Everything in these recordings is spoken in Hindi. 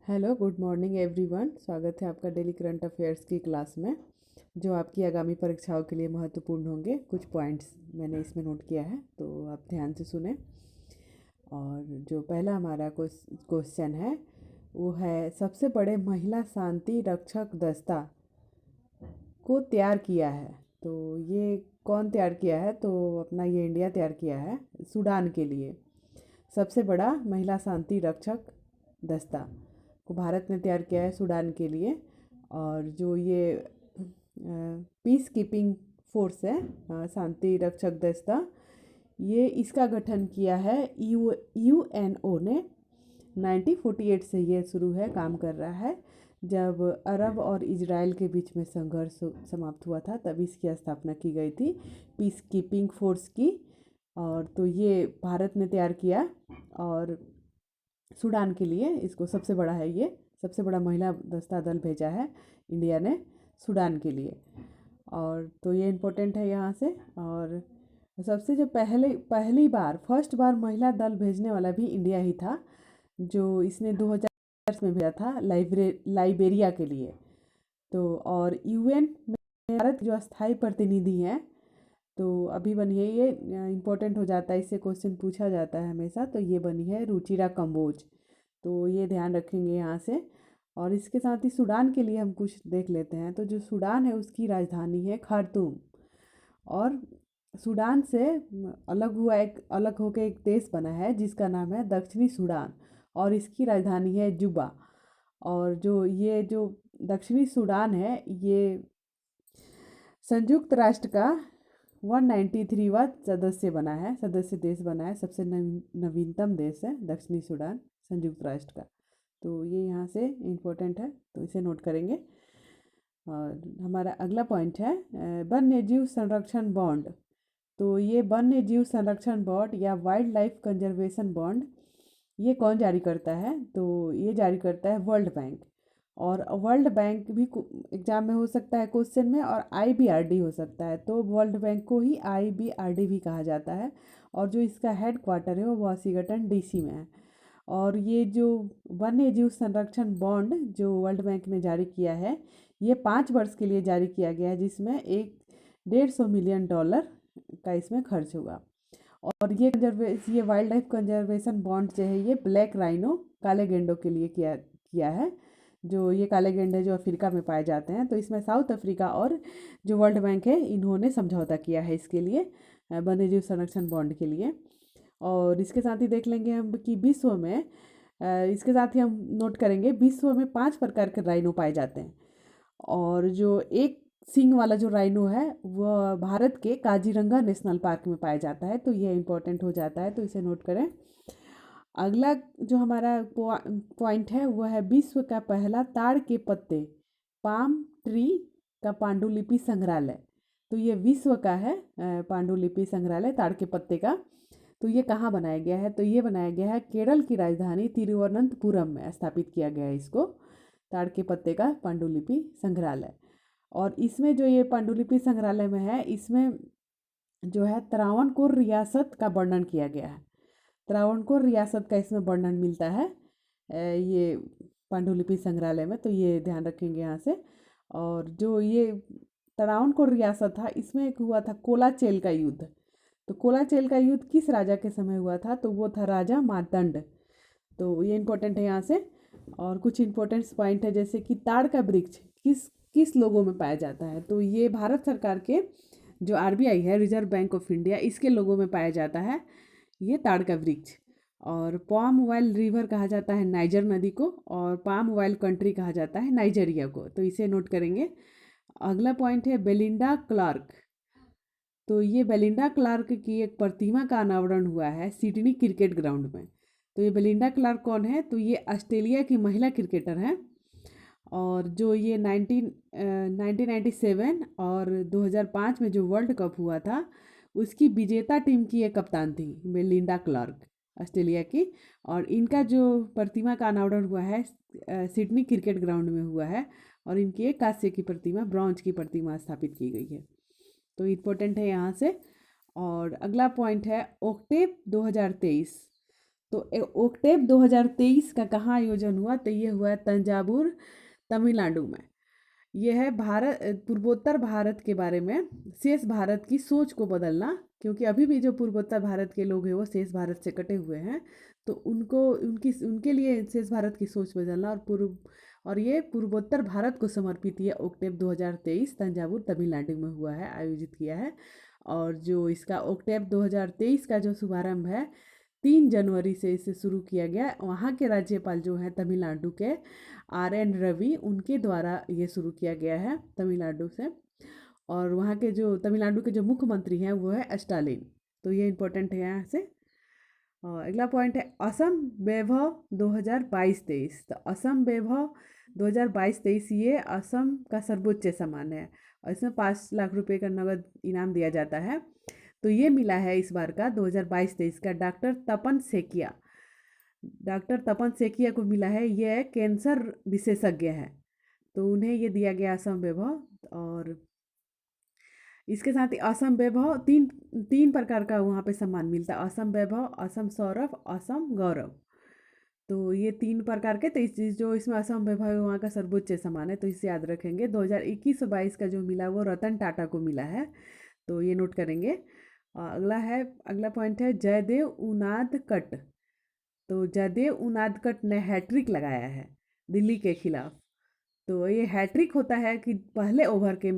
Hello good morning everyone. स्वागत है आपका डेली करंट अफेयर्स की क्लास में, जो आपकी आगामी परीक्षाओं के लिए महत्वपूर्ण होंगे। कुछ पॉइंट्स मैंने इसमें नोट किया है, तो आप ध्यान से सुने। और जो पहला हमारा क्वेश्चन है वो है, सबसे बड़े महिला शांति रक्षक दस्ता को तैयार किया है। तो ये कौन तैयार किया है? तो अपना ये इंडिया तैयार किया है सूडान के लिए। सबसे बड़ा महिला शांति रक्षक दस्ता को भारत ने तैयार किया है सूडान के लिए। और जो ये पीस कीपिंग फोर्स है, शांति रक्षक दस्ता, ये इसका गठन किया है यूएनओ ने। 1948 से ये शुरू है, काम कर रहा है। जब अरब और इजराइल के बीच में संघर्ष समाप्त हुआ था, तब इसकी स्थापना की गई थी, पीस कीपिंग फोर्स की। और तो ये भारत ने तैयार किया और सूडान के लिए इसको सबसे बड़ा है, ये सबसे बड़ा महिला दस्ता दल भेजा है इंडिया ने सूडान के लिए। और तो ये इम्पोर्टेंट है यहाँ से। और सबसे जो पहली बार फर्स्ट बार महिला दल भेजने वाला भी इंडिया ही था, जो इसने 2000 में भेजा था लाइबेरिया के लिए। तो और यूएन में भारत जो स्थायी प्रतिनिधि हैं, तो अभी बनी है ये, इम्पोर्टेंट हो जाता है, इससे क्वेश्चन पूछा जाता है हमेशा। तो ये बनी है रुचिरा कंबोज, तो ये ध्यान रखेंगे यहाँ से। और इसके साथ ही सूडान के लिए हम कुछ देख लेते हैं। तो जो सूडान है उसकी राजधानी है खार्तूम। और सूडान से अलग होकर एक देश बना है जिसका नाम है दक्षिणी सूडान, और इसकी राजधानी है जुबा। और जो दक्षिणी सूडान है, ये संयुक्त राष्ट्र का 193वां सदस्य देश बना है। सबसे नवीनतम देश है दक्षिणी सूडान संयुक्त राष्ट्र का। तो ये यहाँ से इम्पोर्टेंट है, तो इसे नोट करेंगे। और हमारा अगला पॉइंट है वन्य जीव संरक्षण बॉन्ड। तो ये वन्य जीव संरक्षण बॉन्ड या वाइल्ड लाइफ कंजर्वेशन बॉन्ड, ये कौन जारी करता है? तो ये जारी करता है वर्ल्ड बैंक। और वर्ल्ड बैंक भी एग्जाम में हो सकता है क्वेश्चन में, और आईबीआरडी हो सकता है। तो वर्ल्ड बैंक को ही आईबीआरडी भी कहा जाता है। और जो इसका हेड क्वार्टर है वो वाशिंगटन डीसी में है। और ये जो वन्य जीव संरक्षण बॉन्ड जो वर्ल्ड बैंक ने जारी किया है, ये 5 वर्ष के लिए जारी किया गया है, जिसमें $150 मिलियन का इसमें खर्च होगा। और ये वाइल्ड लाइफ कंजर्वेशन बॉन्ड जो है, ये ब्लैक राइनो काले गेंडों के लिए किया है। जो ये काले गेंडे जो अफ्रीका में पाए जाते हैं, तो इसमें साउथ अफ्रीका और जो वर्ल्ड बैंक है, इन्होंने समझौता किया है इसके लिए, वन्यजीव संरक्षण बॉन्ड के लिए। और इसके साथ ही देख लेंगे हम कि विश्व में, इसके साथ ही हम नोट करेंगे, विश्व में 5 प्रकार के राइनो पाए जाते हैं। और जो एक सींग वाला जो राइनो है, वह भारत के काजीरंगा नेशनल पार्क में पाया जाता है। तो यह इम्पोर्टेंट हो जाता है, तो इसे नोट करें। अगला जो हमारा पॉइंट है वह है विश्व का पहला ताड़ के पत्ते पाम ट्री का पांडुलिपि संग्रहालय। तो ये विश्व का है पांडुलिपि संग्रहालय ताड़ के पत्ते का। तो ये कहाँ बनाया गया है? तो ये बनाया गया है केरल की राजधानी तिरुवनंतपुरम में स्थापित किया गया है इसको, ताड़ के पत्ते का पांडुलिपि संग्रहालय। और इसमें जो ये पांडुलिपि संग्रहालय में है, इसमें जो है त्रावणकोर रियासत का वर्णन किया गया है। त्रावणकोर रियासत का इसमें वर्णन मिलता है ये पांडुलिपि संग्रहालय में। तो ये ध्यान रखेंगे यहाँ से। और जो ये त्रावणकोर रियासत था, इसमें एक हुआ था कोलाचेल का युद्ध। तो कोलाचेल का युद्ध किस राजा के समय हुआ था? तो वो था राजा मार्तंड। तो ये इम्पोर्टेंट है यहाँ से। और कुछ इम्पोर्टेंट पॉइंट है, जैसे कि ताड़ का वृक्ष किस किस लोगों में पाया जाता है? तो ये भारत सरकार के जो आरबीआई है, रिजर्व बैंक ऑफ इंडिया, इसके लोगों में पाया जाता है ये ताड़ का वृक्ष। और पाम ऑयल रिवर कहा जाता है नाइजर नदी को, और पाम ऑयल कंट्री कहा जाता है नाइजीरिया को। तो इसे नोट करेंगे। अगला पॉइंट है बेलिंडा क्लार्क। तो ये बेलिंडा क्लार्क की एक प्रतिमा का अनावरण हुआ है सिडनी क्रिकेट ग्राउंड में। तो ये बेलिंडा क्लार्क कौन है? तो ये ऑस्ट्रेलिया की महिला क्रिकेटर हैं। और जो ये 1997 और 2005 में जो वर्ल्ड कप हुआ था, उसकी विजेता टीम की एक कप्तान थी बेलिंडा क्लार्क, ऑस्ट्रेलिया की। और इनका जो प्रतिमा का अनावरण हुआ है सिडनी क्रिकेट ग्राउंड में हुआ है। और इनकी एक कांस्य की प्रतिमा, ब्रॉन्ज की प्रतिमा स्थापित की गई है। तो इम्पोर्टेंट है यहाँ से। और अगला पॉइंट है ओक्टेव 2023। तो ओक्टेव 2023 का कहाँ आयोजन हुआ, तो ये हुआ तंजावुर तमिलनाडु में। ये है भारत पूर्वोत्तर भारत के बारे में शेष भारत की सोच को बदलना, क्योंकि अभी भी जो पूर्वोत्तर भारत के लोग हैं वो शेष भारत से कटे हुए हैं, तो उनके लिए शेष भारत की सोच बदलना और ये पूर्वोत्तर भारत को समर्पित ये ओक्टेव 2023 तंजावुर तमिलनाडु में हुआ है, आयोजित किया है। और जो इसका ओक्टेव 2023 का जो शुभारंभ है 3 जनवरी से इसे शुरू किया गया। वहाँ के राज्यपाल जो हैं तमिलनाडु के RN रवि, उनके द्वारा ये शुरू किया गया है तमिलनाडु से। और वहाँ के जो तमिलनाडु के जो मुख्यमंत्री हैं वो है स्टालिन। तो ये इम्पोर्टेंट है यहाँ से। और अगला पॉइंट है असम वैभव 2022-23। तो असम वैभव 2022-23 ये असम का सर्वोच्च सम्मान है और इसमें 5 लाख रुपए का नगद इनाम दिया जाता है। तो ये मिला है इस बार का 2022-23 का डॉक्टर तपन सेकिया। डॉक्टर तपन सेकिया को मिला है, ये कैंसर विशेषज्ञ है, तो उन्हें ये दिया गया असम वैभव। और इसके साथ ही असम वैभव तीन प्रकार का वहाँ पे सम्मान मिलता है, असम वैभव, असम सौरभ, असम गौरव। तो ये 3 प्रकार के, तो जो इसमें असम वैभव है वहाँ का सर्वोच्च सम्मान है, तो इसे याद रखेंगे। 2021-22 का जो मिला वो रतन टाटा को मिला है, तो ये नोट करेंगे। अगला पॉइंट है जयदेव उनादकट। तो जयदेव उनादकट ने हैट्रिक लगाया है दिल्ली के खिलाफ। तो ये हैट्रिक होता है कि पहले ओवर के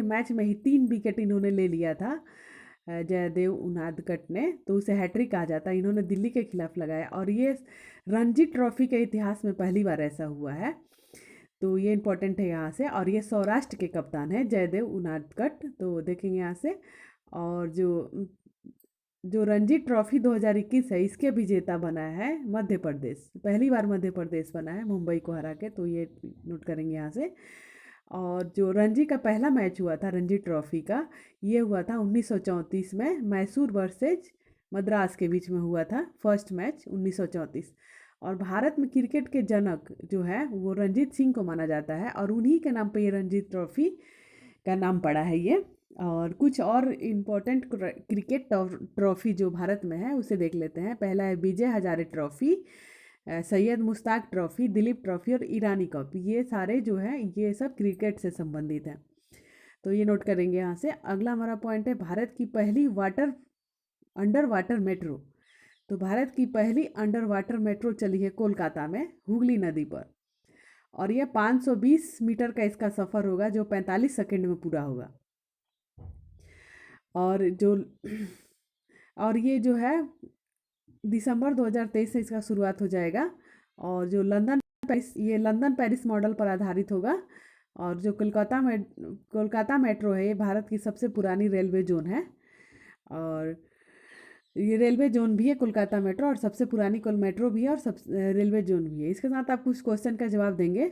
मैच में ही 3 विकेट इन्होंने ले लिया था जयदेव उनादकट ने, तो उसे हैट्रिक कहा जाता है। इन्होंने दिल्ली के खिलाफ लगाया और ये रणजी ट्रॉफी के इतिहास में पहली बार ऐसा हुआ है, तो ये इंपॉर्टेंट है यहाँ से। और ये सौराष्ट्र के कप्तान है जयदेव उनादकट, तो देखेंगे यहाँ से। और जो रणजी ट्रॉफी 2021 है इसके विजेता बना है मध्य प्रदेश, पहली बार मध्य प्रदेश बना है मुंबई को हरा के, तो ये नोट करेंगे यहाँ से। और जो रणजी का पहला मैच हुआ था रणजी ट्रॉफी का, ये हुआ था 1934 में मैसूर वर्सेज मद्रास के बीच में हुआ था फर्स्ट मैच 1934। और भारत में क्रिकेट के जनक जो है वो रंजीत सिंह को माना जाता है और उन्हीं के नाम पे ये रणजी ट्रॉफी का नाम पड़ा है ये। और कुछ और इम्पोर्टेंट क्रिकेट ट्रॉफी जो भारत में है उसे देख लेते हैं। पहला है Vijay Hazare trophy, Syed Mushtaq trophy, Duleep trophy और ईरानी कप। ये सारे जो है ये सब क्रिकेट से संबंधित हैं, तो ये नोट करेंगे यहाँ से। अगला हमारा पॉइंट है भारत की पहली अंडर वाटर मेट्रो। तो भारत की पहली अंडर वाटर मेट्रो चली है कोलकाता में हुगली नदी पर, और यह 520 मीटर का इसका सफ़र होगा जो 45 सेकंड में पूरा होगा। और ये जो है दिसंबर 2023 से इसका शुरुआत हो जाएगा। और जो लंदन पेरिस मॉडल पर आधारित होगा। और जो कोलकाता मेट्रो है ये भारत की सबसे पुरानी रेलवे जोन है, और ये रेलवे जोन भी है कोलकाता मेट्रो, और सबसे पुरानी मेट्रो भी है और रेलवे जोन भी है। इसके साथ आप कुछ क्वेश्चन का जवाब देंगे।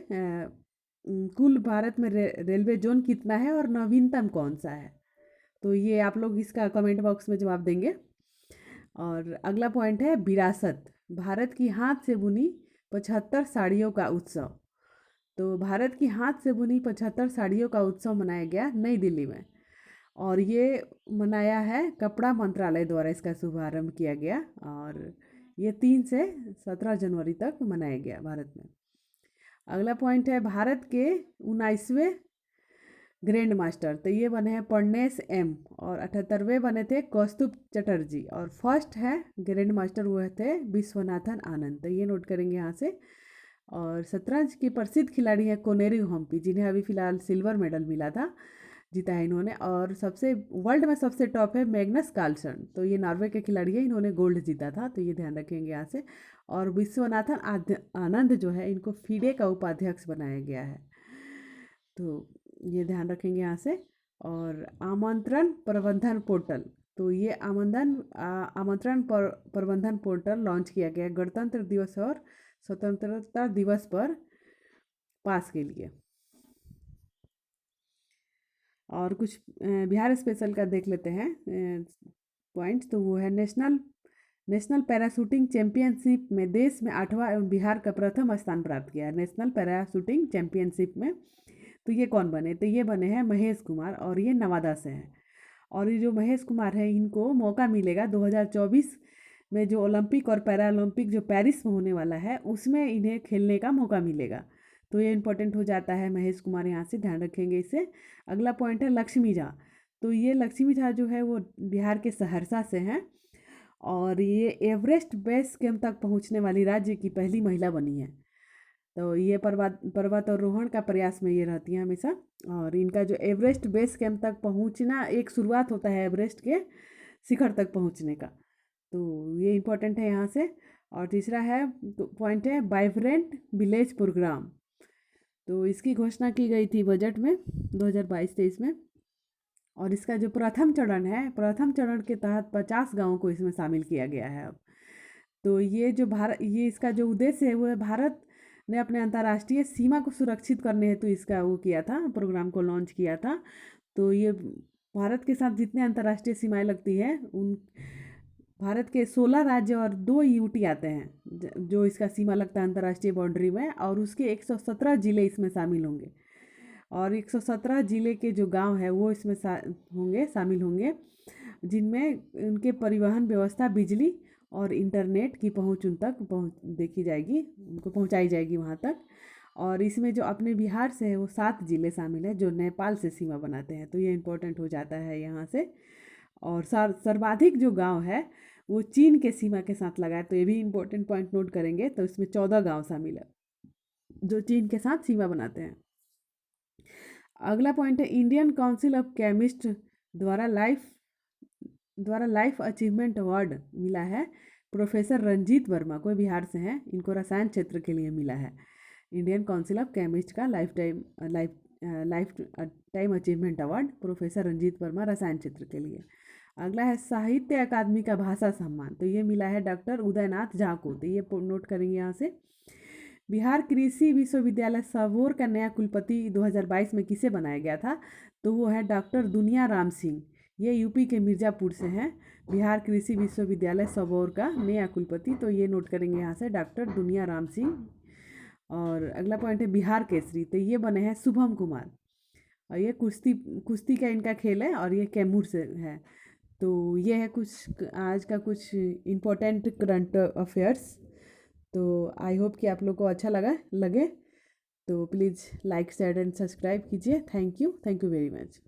कुल भारत में रेलवे जोन कितना है और नवीनतम कौन सा है, तो ये आप लोग इसका कमेंट बॉक्स में जवाब देंगे। और अगला पॉइंट है विरासत, भारत की हाथ से बुनी 75 साड़ियों का उत्सव। तो भारत की हाथ से बुनी 75 साड़ियों का उत्सव मनाया गया नई दिल्ली में, और ये मनाया है कपड़ा मंत्रालय द्वारा इसका शुभारंभ किया गया, और ये 3 से 17 जनवरी तक मनाया गया भारत में। अगला पॉइंट है भारत के 19वें ग्रैंड मास्टर, तो ये बने हैं प्रज्ञेश M, और 78वें बने थे कौस्तुभ चटर्जी, और फर्स्ट है ग्रैंड मास्टर वो थे विश्वनाथन आनंद, तो ये नोट करेंगे यहाँ से। और शतरंज की प्रसिद्ध खिलाड़ी है कोनेरू हम्पी, जिन्हें अभी फिलहाल सिल्वर मेडल मिला था, जीता है इन्होंने। और वर्ल्ड में सबसे टॉप है मैग्नस कार्लसन, तो ये नॉर्वे के खिलाड़ी है, इन्होंने गोल्ड जीता था, तो ये ध्यान रखेंगे यहाँ से। और विश्वनाथन आनंद जो है इनको FIDE का उपाध्यक्ष बनाया गया है, तो ये ध्यान रखेंगे यहाँ से। और आमंत्रण प्रबंधन पोर्टल, तो ये आमंत्रण प्रबंधन पोर्टल लॉन्च किया गया गणतंत्र दिवस और स्वतंत्रता दिवस पर पास के लिए। और कुछ बिहार स्पेशल का देख लेते हैं पॉइंट्स, तो वो है नेशनल पैराशूटिंग चैंपियनशिप में देश में 8वां एवं बिहार का प्रथम स्थान प्राप्त किया है नेशनल पैराशूटिंग चैंपियनशिप में। तो ये कौन बने, तो ये बने हैं महेश कुमार, और ये नवादा से हैं। और ये जो महेश कुमार है इनको मौका मिलेगा 2024 में जो ओलंपिक और पैरा ओलंपिक जो पेरिस में होने वाला है उसमें इन्हें खेलने का मौका मिलेगा। तो ये इम्पोर्टेंट हो जाता है। महेश कुमार यहाँ से ध्यान रखेंगे इसे। अगला पॉइंट है लक्ष्मी झा। तो ये लक्ष्मी झा जो है वो बिहार के सहरसा से हैं और ये एवरेस्ट बेस कैंप तक पहुँचने वाली राज्य की पहली महिला बनी है। तो ये पर्वतारोहण का प्रयास में ये रहती हैं हमेशा। और इनका जो एवरेस्ट बेस कैंप तक पहुंचना एक शुरुआत होता है एवरेस्ट के शिखर तक पहुंचने का। तो ये इम्पोर्टेंट है यहाँ से। और तीसरा है पॉइंट है वाइब्रेंट विलेज प्रोग्राम। तो इसकी घोषणा की गई थी बजट में 2022-23 में। और इसका जो प्रथम चरण के तहत 50 गाँवों को इसमें शामिल किया गया है अब। तो ये इसका जो उद्देश्य है वो है, भारत ने अपने अंतर्राष्ट्रीय सीमा को सुरक्षित करने हेतु इसका वो किया था, प्रोग्राम को लॉन्च किया था। तो ये भारत के साथ जितने अंतर्राष्ट्रीय सीमाएं लगती हैं उन भारत के 16 राज्य और 2 यूटी आते हैं जो इसका सीमा लगता है अंतर्राष्ट्रीय बाउंड्री में। और उसके 117 जिले इसमें शामिल होंगे। और 117 जिले के जो गांव है वो इसमें शामिल होंगे, जिनमें उनके परिवहन व्यवस्था, बिजली और इंटरनेट की पहुंच उन तक देखी जाएगी, उनको पहुंचाई जाएगी वहां तक। और इसमें जो अपने बिहार से है वो 7 जिले शामिल हैं जो नेपाल से सीमा बनाते हैं। तो ये इम्पोर्टेंट हो जाता है यहाँ से। और सर्वाधिक जो गांव है वो चीन के सीमा के साथ लगा है। तो ये भी इम्पोर्टेंट पॉइंट नोट करेंगे। तो इसमें 14 गांव शामिल है जो चीन के साथ सीमा बनाते हैं। अगला पॉइंट है इंडियन काउंसिल ऑफ केमिस्ट द्वारा लाइफ अचीवमेंट अवार्ड मिला है प्रोफेसर रंजीत वर्मा को, बिहार से हैं। इनको रसायन क्षेत्र के लिए मिला है। इंडियन काउंसिल ऑफ केमिस्ट का life time achievement award professor Ranjit Verma, रसायन क्षेत्र के लिए। अगला है साहित्य अकादमी का भाषा सम्मान। तो ये मिला है डॉक्टर उदयनाथ झा को। तो ये नोट करेंगे यहाँ से। बिहार कृषि विश्वविद्यालय सबौर का नया कुलपति 2022 में किसे बनाया गया था? तो वो है डॉक्टर दुनिया राम सिंह। ये यूपी के मिर्ज़ापुर से हैं। बिहार कृषि विश्वविद्यालय सबौर का नया कुलपति। तो ये नोट करेंगे यहाँ से, डॉक्टर दुनिया राम सिंह। और अगला पॉइंट है बिहार केसरी। तो ये बने हैं शुभम कुमार और ये कुश्ती का इनका खेल है और ये कैमूर से है। तो ये है कुछ आज का कुछ इम्पोर्टेंट करंट अफेयर्स। तो आई होप कि आप लोग को अच्छा लगे। तो please like, share and subscribe कीजिए। Thank you very much.